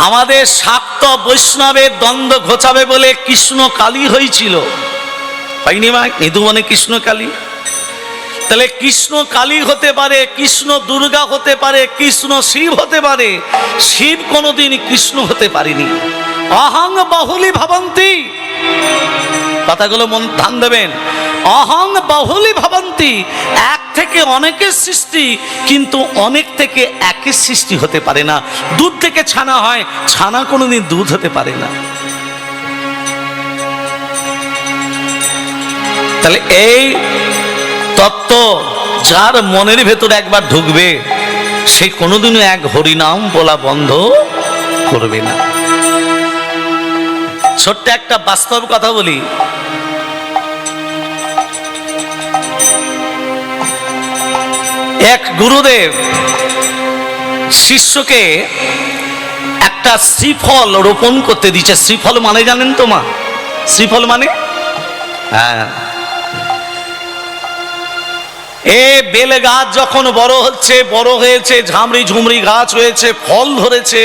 আমাদের শাক্ত বৈষ্ণবের দ্বন্দ্ব ঘোচাবে বলে কৃষ্ণ কালী হয়েছিল, হয়নি মা? ইঁদু মানে কৃষ্ণ কালী। তাহলে কৃষ্ণ কালী হতে পারে, কৃষ্ণ দুর্গা হতে পারে, কৃষ্ণ শিব হতে পারে, শিব কোনোদিন কৃষ্ণ হতে পারেনি। অহং বাহুলি ভাবন্তি, কথাগুলো মন ধ্যান দেবেন। অহং বাহুলি ভাবন্তি, এক থেকে অনেকের সৃষ্টি, কিন্তু অনেক থেকে একের সৃষ্টি হতে পারে না। দুধ থেকে ছানা হয়, ছানা কোনোদিন দুধ হতে পারে না। তাহলে এই তত্ত্ব যার মনের ভেতরে একবার ঢুকবে, সে কোনোদিনও এক হরিনাম বলা বন্ধ করবে না। ছোট্ট একটা বাস্তব কথা বলি। এক গুরুদেব শিষ্যকে একটা শ্রীফল রোপণ করতে দিচ্ছে। শ্রীফল মানে জানেন তো মা? শ্রীফল মানে, হ্যাঁ, এ বেল গাছ যখন বড় হচ্ছে, বড় হয়েছে, ঝামড়ি ঝুমড়ি গাছ হয়েছে, ফল ধরেছে,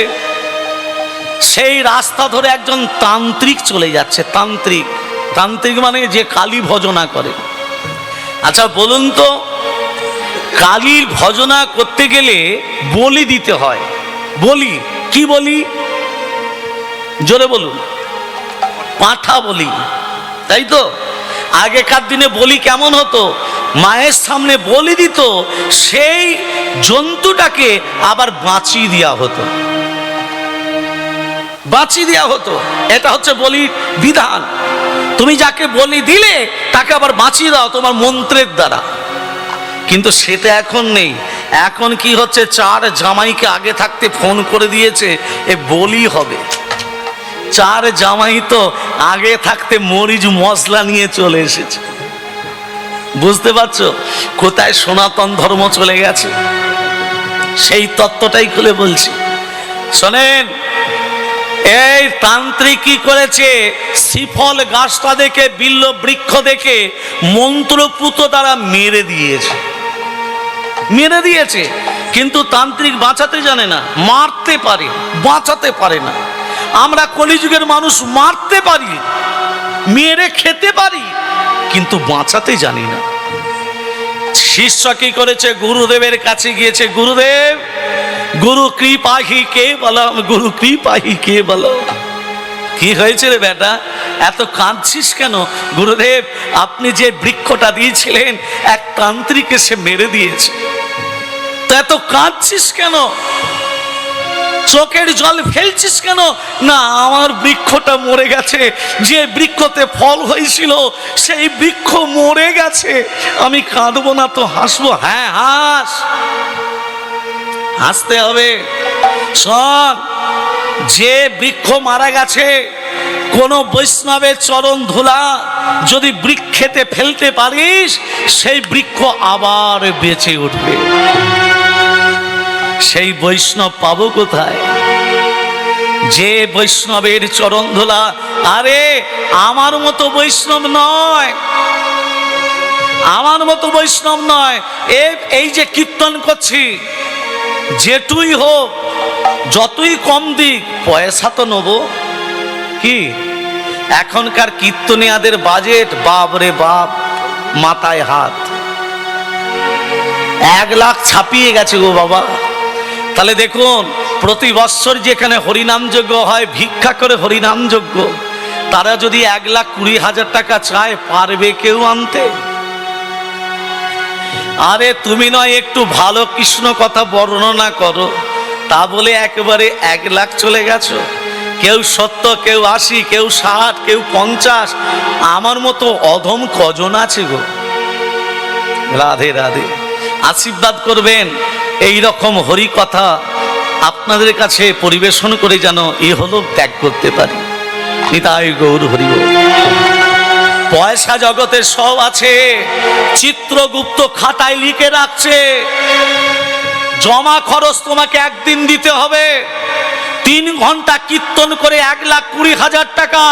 সেই রাস্তা ধরে একজন তান্ত্রিক চলে যাচ্ছে। তান্ত্রিক, তান্ত্রিক মানে যে কালী ভজনা করে। আচ্ছা বলুন তো, কালীর ভজনা করতে গেলে বলি দিতে হয়। বলি কি বলি? জোরে বলুন। পাঁঠা বলি, তাই তো? আগেকার দিনে বলি কেমন হতো? মায়ের সামনে বলি দিত, সেই জন্তুটাকে আবার বাঁচিয়ে দেওয়া হতো, বাঁচিয়ে দেওয়া হতো। এটা হচ্ছে বলির বিধান। তুমি যাকে বলি দিলে তাকে আবার বাঁচিয়ে দাও তোমার মন্ত্রের দ্বারা। কিন্তু সেটা এখন নেই। এখন কি হচ্ছে, চার জামাইকে আগে থাকতে ফোন করে দিয়েছে এ বলি হবে। চার জামাই তো আগে থাকতে মরিচ মশলা নিয়ে চলে এসেছে। বুঝতে পারছো কোথায় সনাতন ধর্ম চলে গেছে? সেই তত্ত্বটাই খুলে বলছি, শোনেন। এই তান্ত্রিক কি করেছে? শ্রীফল গাছটা দেখে, বিল্ল বৃক্ষ দেখে মন্ত্রপুত দ্বারা মেরে দিয়েছে, মেরে দিয়েছে। কিন্তু তান্ত্রিক বাঁচাতে জানে না, মারতে পারে, বাঁচাতে পারে না। আমরা কলিযুগের মানুষ মারতে পারি, মেরে খেতে পারি, কিন্তু বাঁচাতে জানি না। শিষ্য কি করেছে? গুরুদেবের কাছে গিয়েছে। গুরুদেব, গুরু কৃপাহি কে বলো, গুরু কৃপাহি কে বলো। কি হয়েছে রে বেটা, এত কাঁদছিস কেন? গুরুদেব, আপনি যে বৃক্ষটা দিয়েছিলেন এক তান্ত্রিক এসে মেরে দিয়েছে, তো এত কাঁদছিস কেন? চোখের জল ফেলছিস কেন? না, আমার বৃক্ষটা মরে গেছে, যে বৃক্ষতে ফল হয়েছিল সেই বৃক্ষ মরে গেছে, আমি কাঁদবো না তো হাসবো? হ্যাঁ হাস, হাসতে হবে। শোন, যে বৃক্ষ মারা গেছে, কোন বৈষ্ণবের চরণ ধুলা যদি বৃক্ষেতে ফেলতে পারিস, সেই বৃক্ষ আবার বেঁচে উঠবে। সেই বৈষ্ণব পাবো কোথায়? যে বৈষ্ণবের চরণ ধুলা। আরে আমার মতো বৈষ্ণব নয়, আমার মতো বৈষ্ণব নয়। এই যে কীর্তন করছি, যেটুই হোক, যতই কম দিক, পয়সা তো নেবো। কি এখনকার কীর্তনিয়াদের বাজেট, বাপ রে বাপ, মাথায় হাত। 1 লাখ ছাপিয়ে গেছে গো বাবা। তাহলে দেখুন, প্রতি বৎসর যেখানে হরিনাম যজ্ঞ হয়, ভিক্ষা করে হরিনাম যজ্ঞ, তারা যদি 1,20,000 টাকা চায়, পারবে কেউ আনতে? আরে তুমি নয় একটু ভালো কৃষ্ণ কথা বর্ণনা করো, তা বলে একেবারে 1 লাখ চলে গেছো। কেউ 70, কেউ 80, কেউ 60, কেউ 50। আমার মতো অধম কজন আছে গো? রাধে রাধে। আশীর্বাদ করবেন এই রকম হরি কথা আপনাদের কাছে পরিবেশন করে, যেন ইহলোক ত্যাগ করতে পারি। নিতাই গৌর হরি বল। পয়সা জগতে সব আছে, চিত্রগুপ্ত খাতায় লিখে রাখছে, জমা খরচ তোমাকে একদিন দিতে হবে, 3 ঘন্টা কীর্তন করে 1,20,000 টাকা,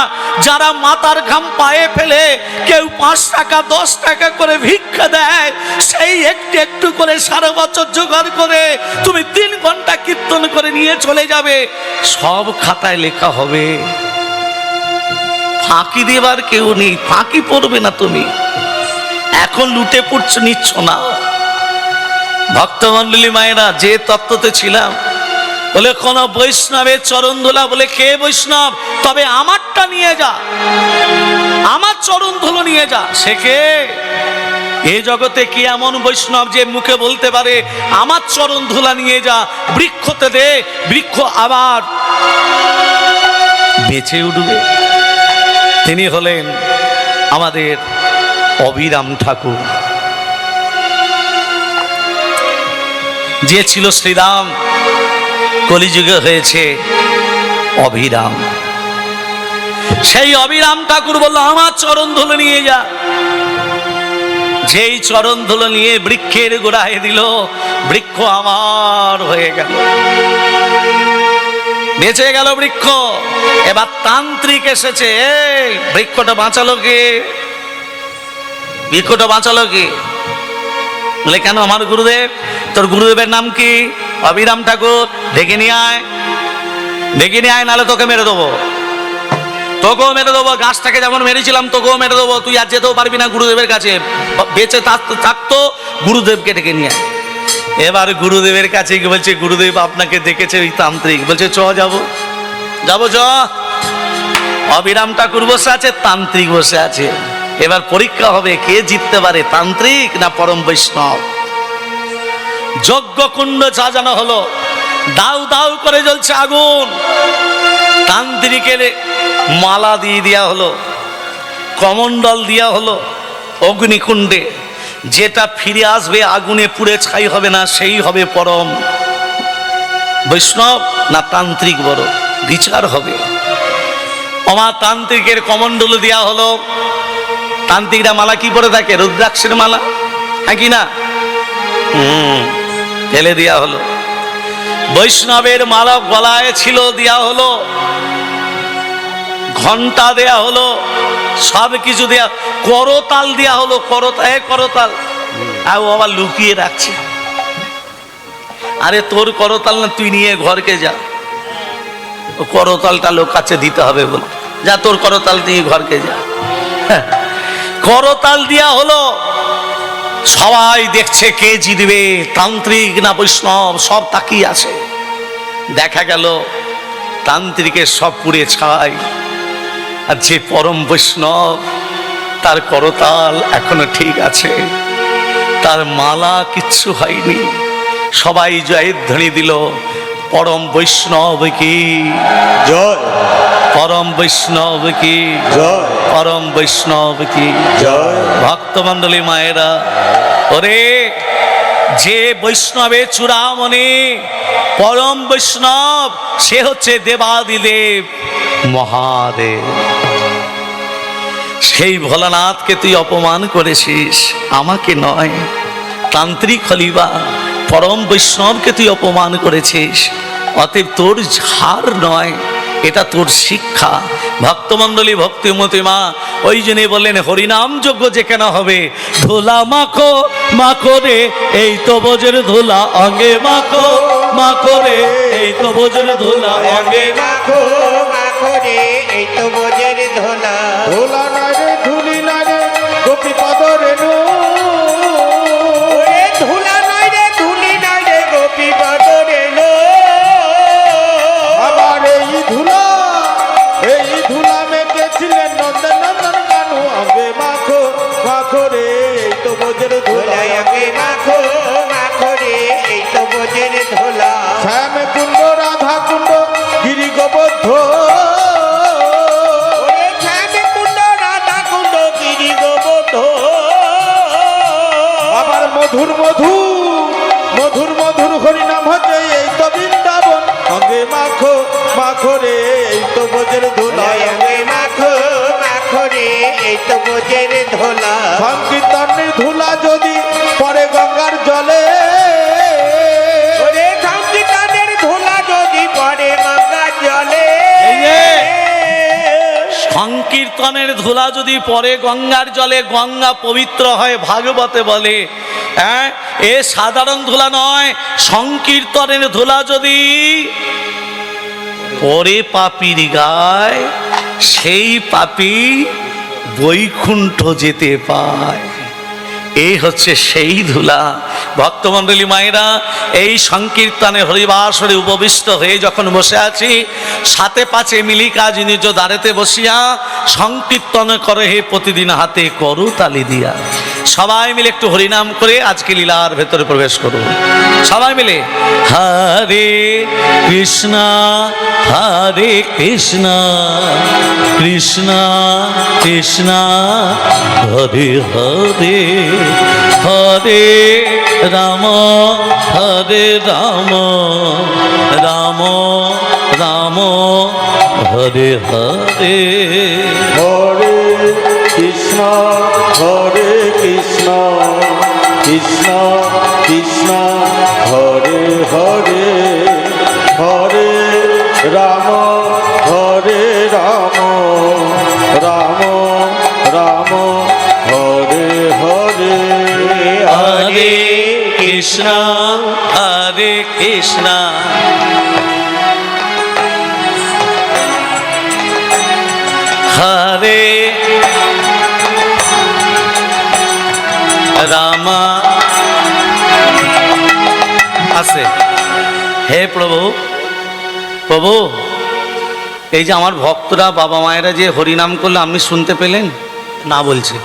যারা মাথার ঘাম পায়ে ফেলে কেউ 5 টাকা 10 টাকা করে ভিক্ষা দেয়, সেই একটু একটু করে সারা বছর জোগাড় করে তুমি 3 ঘন্টা কীর্তন করে নিয়ে চলে যাবে, সব খাতায় লেখা হবে। ফাঁকি দেবার কেউ নেই, ফাঁকি পড়বে না তুমি। এখন লুটে পড়ছো, নিচ্ছ না। ভক্তমন্ডলী মায়েরা, যে তত্ত্বতে ছিলাম, বলে কোন বৈষ্ণবের চরণ ধুলা, বলে কে বৈষ্ণব, তবে আমারটা নিয়ে যা, আমার চরণ ধুলো নিয়ে যা। সে কে? এই জগতে কি এমন বৈষ্ণব যে মুখে বলতে পারে আমার চরণ ধুলা নিয়ে যা, বৃক্ষতে দে, বৃক্ষ আবার বেঁচে উঠবে? তিনি হলেন আমাদের অবিরাম ঠাকুর, যে ছিল শ্রীরাম, কলিযুগে হয়েছে অবিরাম। সেই অবিরাম ঠাকুর বলল আমার চরণ ধুলো নিয়ে যা। যেই চরণ ধুলো নিয়ে বৃক্ষের গোড়ায় দিল, বৃক্ষ আমার হয়ে গেল, বেঁচে গেল বৃক্ষ। এবার তান্ত্রিক এসেছে, এই বৃক্ষটা বাঁচালো কে? বৃক্ষটা বাঁচালো কে? বলে কেন? আমার গুরুদেব। তোর গুরুদেবের নাম কি? অবিরাম ঠাকুর। ডেকে নিয়ে আয়, ডেকে নিয়ে আয়, নাহলে তোকে মেরে দেবো, তোকেও মেরে দেবো। গাছটাকে যেমন মেরেছিলাম তোকেও মেরে দেবো, তুই আর যেতেও পারবি না গুরুদেবের কাছে। বেঁচে থাকতো গুরুদেবকে ডেকে নিয়ে আয়। এবার গুরুদেবের কাছে গিয়ে বলছে, গুরুদেব আপনাকে দেখেছে ওই তান্ত্রিক। বলছে চ যাবো, যাবো চ। অবিরাম ঠাকুর বসে আছে, তান্ত্রিক বসে আছে। এবার পরীক্ষা হবে কে জিততে পারে, তান্ত্রিক না পরম বৈষ্ণব। যজ্ঞ কুণ্ড সাজানো হলো, দাউ দাউ করে জ্বলছে আগুন। তান্ত্রিকের মালা দিয়ে দেওয়া হলো, কমণ্ডল দেওয়া হলো অগ্নিকুণ্ডে। যেটা ফিরে আসবে আগুনে পুড়ে ছাই হবে না, সেই হবে পরম বৈষ্ণব না তান্ত্রিক বড়, বিচার হবে। আমার তান্ত্রিকের কমণ্ডল দেওয়া হলো। তান্ত্রিকরা মালা কি পরে থাকে? রুদ্রাক্ষের মালা, হ্যাঁ কি না? ফেলে দেওয়া হলো। বৈষ্ণবের মালা গলায় ছিল, দেওয়া হলো। ঘন্টা দেয়া হলো, সব কিছু দেয়া, করতাল দেয়া হলো। করতাল আর ও আবার লুকিয়ে রাখছে। আরে তোর করতাল না, তুই নিয়ে ঘরকে যা। ও করতালটা লোক কাছে দিতে হবে বলে, যা তোর করতাল নিয়ে ঘরকে যা। করতাল দেয়া হলো। সবাই দেখছে কে জিতবে, তান্ত্রিক না বৈষ্ণব, সব তাকিয়ে আছে। দেখা গেল তান্ত্রিকের সব পুড়ে ছাই, আর যে পরম বৈষ্ণব তার করতাল এখনো ঠিক আছে, তার মালা কিচ্ছু হয়নি। সবাই জয়ধ্বনি দিল, পরম বৈষ্ণব কি জয়, পরম বৈষ্ণব কি জয়, পরম বৈষ্ণব কি জয়। ভক্তমণ্ডলী মায়েরা, ওরে যে বৈষ্ণবের চূড়ামণি পরম বৈষ্ণব, সে হচ্ছে দেবাদিদেব মহাদেব। সেই ভোলানাথকে তুই অপমান করেছিস, আমাকে নয়। তান্ত্রিক হলিবা, পরম বৈষ্ণবকে তুই অপমান করেছিস, অতএব তোর ঝাড় নয়, এটা তোর শিক্ষা। ভক্তমণ্ডলী, ভক্তিমতী মা ওই জন্য বললেন হরিনাম যজ্ঞ যেখানে হবে, ধুলা মাখো মাখো রে, এই তো বোঝের ধুলা অঙ্গে মাখো মাখো রে, এই তো বোঝের ধুলা অঙ্গে মাখো মাখো রে, এই তো বোঝের ধুলা। ধুলা নয় রে, ধুলি নয় রে, গোপী পদ রেণু। ধুলা নয় রে, ধুলি নয় রে, গোপী পদ রেণু। আবার এই ধুলা মেখেছিলেন নন্দন নন্দন কানু। আগে মাখো মাখো রে, এই তো বোঝের ধুলা। আগে মাখো মাখো রে, এই তো বোঝের ধুলা। শ্যাম কুণ্ড রাধা কুণ্ড গিরি গোবদ্ধ। শ্যাম কুণ্ড রাধা কুণ্ড গিরি গোবদ্ধ। আবার মধুর মধুর মধুর মধুর হরিনাম হচ্ছে, এই তো বৃন্দাবন। আগে মাখো মাখো রে, এই তো বোঝের ধুলা। আগে মাখো মাখো রে, এই তো বোঝের ধুলা। সংকীর্তনের ধুলা যদি পরে গঙ্গার জলে, সংকীর্তনের ধুলা যদি পরে গঙ্গার সংকীর্তনের ধুলা যদি পড়ে গঙ্গার জলে, গঙ্গা পবিত্র হয়, ভাগবতে বলে। হ্যাঁ, এ সাধারণ ধুলা নয়, সংকীর্তনের ধুলা যদি পরে পাপীর গায়, সেই পাপী বৈকুণ্ঠ যেতে পায়। এই হচ্ছে সেই ধুলা। ভক্তমণ্ডলী মায়েরা, এই সংকীর্তনে হরিবাসরে উপবিষ্ট হয়ে যখন বসে আছি, সাথে পাঁচে মিলিকা নিজ দ্বারেতে বসিয়া সংকীর্তন করে হে প্রতিদিন হাতে করু তালি দিয়া। সবাই মিলে একটু হরিনাম করে আজকে লীলার ভেতরে প্রবেশ করুন। সবাই মিলে হরে কৃষ্ণ হরে কৃষ্ণ কৃষ্ণ কৃষ্ণ হরে হরে, হরে রাম হরে রাম রাম রাম হরে হরে। হরে কৃষ্ণ হরে কৃষ্ণ কৃষ্ণ কৃষ্ণ হরে হরে, হরে রাম হরে রাম রাম রাম হরে হরে। হরে কৃষ্ণ হরে কৃষ্ণ হরে রাম আছে। হে প্রভু, প্রভু, এই যে আমার ভক্তরা বাবা মায়েরা যে হরিনাম করলে আপনি শুনতে পেলেন? না বলছে,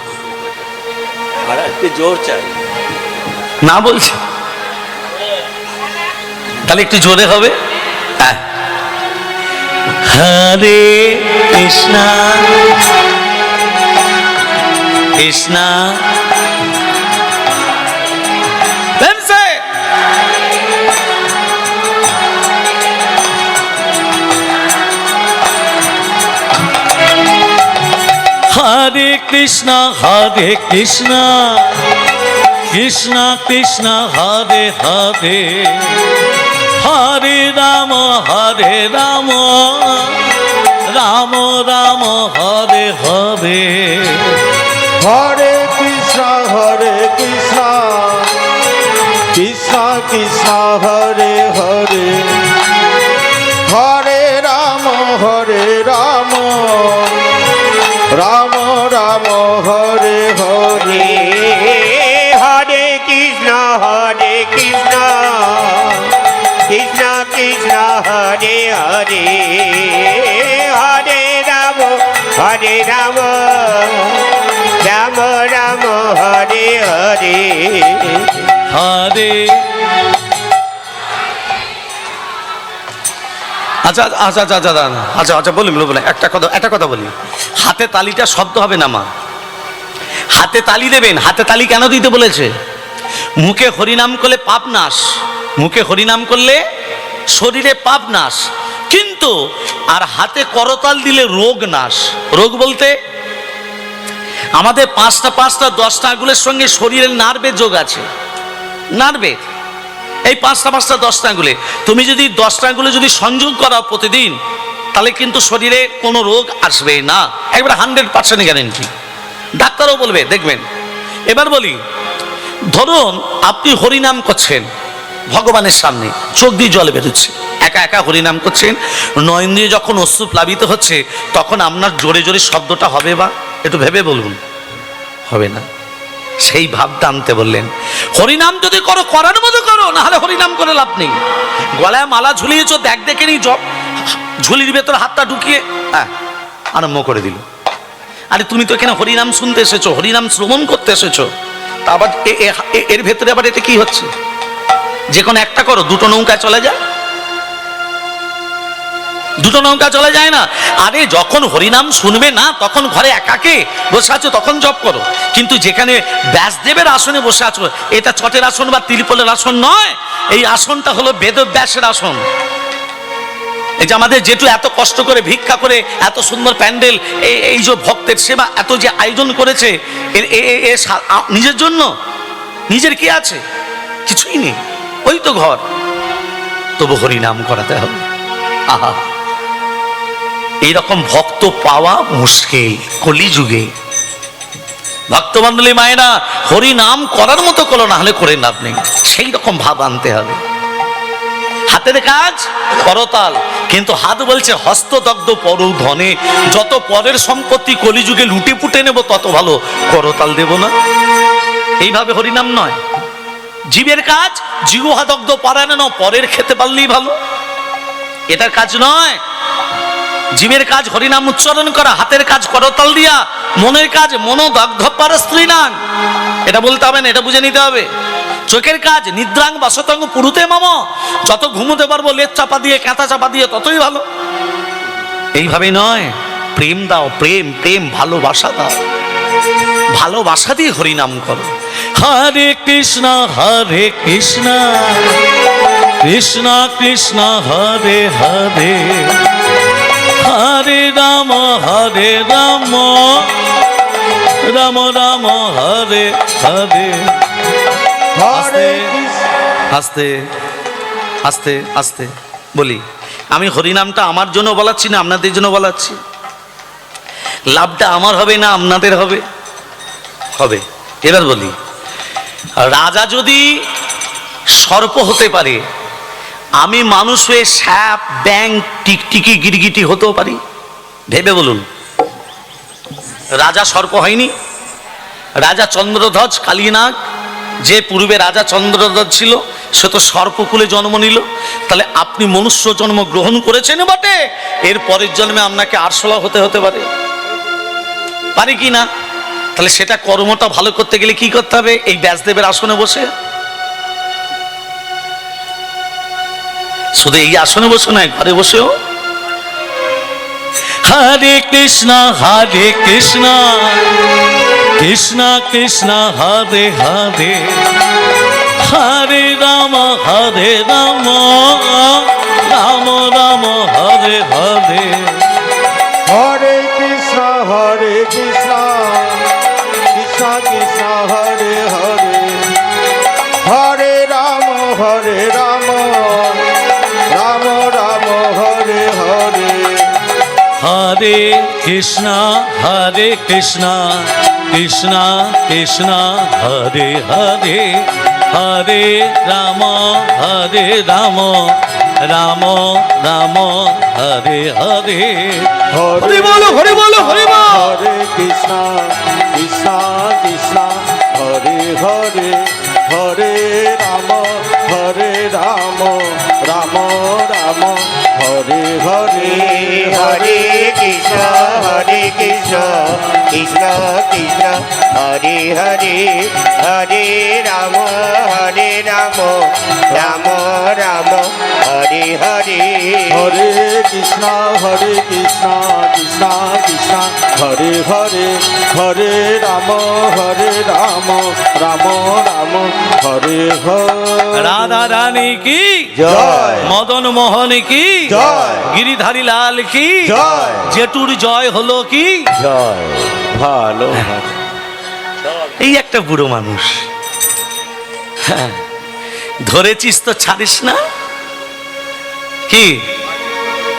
আর একটু জোর চাই। না বলছে, তাহলে একটু জোরে হবে। হ্যাঁ, হরে কৃষ্ণ কৃষ্ণ হরে কৃষ্ণ হরে কৃষ্ণ কৃষ্ণ কৃষ্ণ হরে হরে, হরে রাম রাম রাম হরে হরে। হরে কৃষ্ণ কৃষ্ণ কৃষ্ণ হরে হরে, হরে রাম রাম রাম হরে হরে। হরে কৃষ্ণ কৃষ্ণ কৃষ্ণ হরে হরে, হরে রাম রাম রাম হরে হরে। হরে আচ্ছা আচ্ছা আচ্ছা আচ্ছা দাঁড়ান। আচ্ছা আচ্ছা বলি বলি একটা কথা বলি। হাতে তালিটা শব্দ হবে না মা, হাতে তালি দেবেন। হাতে তালি কেন দিতে বলেছে? মুখে হরিনাম করলে পাপ নাশ, মুখে হরিনাম করলে শরীরে পাপ নাশ, কিন্তু আর হাতে করতাল দিলে রোগ নাশ। রোগ বলতে আমাদের পাঁচটা 10টা আঙ্গুলের সঙ্গে শরীরের নার্ভের যোগ আছে। নার্ভের এই 5টা 10টা আঙ্গুলে তুমি যদি 10টা আঙ্গুলে যদি সংযোগ করাও প্রতিদিন, তাহলে কিন্তু শরীরে কোনো রোগ আসবে না, একবার 100% গ্যারেন্টি। ডাক্তারও বলবে, দেখবেন। এবার বলি, ধরুন আপনি হরিনাম করছেন ভগবানের সামনে, চোখ দিয়ে জল বেরোচ্ছে, একা একা হরিনাম করছেন, নয়ন দিয়ে যখন অশ্রু প্লাবিত হচ্ছে, তখন আপনার জোরে জোরে শব্দটা হবে? বা একটু ভেবে বলুন, হবে না। সেই ভাবটা আনতে বললেন। হরিনাম যদি করো, করার মতো করো, না হলে হরিনাম করে লাভ নেই। গলায় মালা ঝুলিয়েছো, দেখে নি ঝুলির ভেতর হাতটা ঢুকিয়ে আরম্ভ করে দিল। আরে তুমি তো এখানে হরিনাম শুনতে এসেছো, হরিনাম শ্রবণ করতে এসেছো, তা আবার এর ভেতরে আবার এটা কি হচ্ছে? যে কোনো একটা করো, দুটো নৌকা চলে যায়, দুটো নৌকা চলে যায় না। আরে যখন হরিনাম শুনবে না, তখন ঘরে একাকে বসে আছো, তখন জপ করো। কিন্তু যেখানে ব্যাসদেবের আসনে বসে আছো, এটা চটের আসন বা তিরপলের আসন নয়, এই আসনটা হলো বেদব্যাসের আসন। এই যে আমাদের যেটু এত কষ্ট করে ভিক্ষা করে এত সুন্দর প্যান্ডেল, এই যে ভক্তের সেবা এত যে আয়োজন করেছে, নিজের জন্য? নিজের কি আছে? কিছুই নেই, ওই তো ঘর। তবু হরিনাম করাতে হবে। আহা, এইরকম ভক্ত পাওয়া মুশকিল কলিযুগে। ভক্তমণ্ডলী মায়েরা, হরি নাম করার মতো করো, না হলে করে লাভ নেই। সেই রকম ভাব আনতে হবে। হাতের কাজ করতাল, কিন্তু হাত বলছে হস্তদগ্ধ পর ধনে। যত পরের সম্পত্তি কলিযুগে লুটে পুটে নেব তত ভালো, করতাল দেব না। এইভাবে হরিনাম নয়। জীবের কাজ জিহ্বাদগ্ধ পরায়ণ, পরের খেতে পারলেই ভালো, এটার কাজ নয়। জীবের কাজ হরিনাম উচ্চারণ করা, হাতের কাজ করতাল দিয়া, মনের কাজ মনোদগ্ধ পার স্ত্রী নাং, এটা বলতে হবে না, এটা বুঝে নিতে হবে। চোখের কাজ নিদ্রাং বাসতং পুরুতে মম, যত ঘুমোতে পারবো লেজ চাপা দিয়ে কাঁথা চাপা দিয়ে ততই ভালো। এইভাবে নয়, প্রেম দাও, প্রেম প্রেম ভালোবাসা দাও, ভালোবাসা দিয়ে হরিনাম করো। হরে কৃষ্ণ কৃষ্ণ কৃষ্ণ হরে হরে, হরে রাম রাম রাম হরে হরে। হরে কৃষ্ণ। আস্তে আস্তে আস্তে বলি। আমি হরিনামটা আমার জন্য বলাচ্ছি না আপনাদের জন্য বলাচ্ছি। লাভটা আমার হবে না আপনাদের হবে? হবে। এবার বলি, রাজা যদি সর্প হতে পারে, আমি মানুষ হয়ে সাপ ব্যাং টিকটিকি গিরগিটি হতেও পারি। ভেবে বলুন, রাজা সর্প হয়নি? রাজা চন্দ্রধ্বজ কালীনাগ, যে পূর্বে রাজা চন্দ্রধ্বজ ছিল, সে তো সর্পকুলে জন্ম নিল। তাহলে আপনি মনুষ্য জন্ম গ্রহণ করেছেন বটে, এর পরের জন্মে আপনাকে আরশোলা হতে পারে, পারি কি না? তাহলে সেটা কর্মটা ভালো করতে গেলে কি করতে হবে? এই ব্যাসদেবের আসনে বসে, শুধু এই আসনে বসে নয়, ঘরে বসেও হরে কৃষ্ণ কৃষ্ণ কৃষ্ণ হরে হরে, হরে রাম রাম রাম হরে হরে। হরে কৃষ্ণ কৃষ্ণ কৃষ্ণ হরে হরে, হরে রাম রাম রাম হরে হরে। হরে কৃষ্ণ কৃষ্ণ কৃষ্ণ হরে হরে, হরে রাম রাম রাম হরে হরে। হরি বলো হরি বলো হরি বল। হরে কৃষ্ণ কৃষ্ণ কৃষ্ণ হরে হরে, হরে রাম রাম রাম হরে হরে। হরে কৃষ্ণ কৃষ্ণ কৃষ্ণ হরে হরে, হরে রাম রাম রাম হরে হরে। হরে কৃষ্ণ কৃষ্ণ কৃষ্ণ হরে হরে, হরে রাম রাম রাম হরে হরে। রাধা রানী কি জয়। মদন মোহন কি জয়। গিরিধারী লাল কি জয়। জেঠুর জয় হলো কি জয়। ভালো এই একটা বুড়ো মানুষ, হ্যাঁ, ধরেছিস তো ছাড়িস না কি?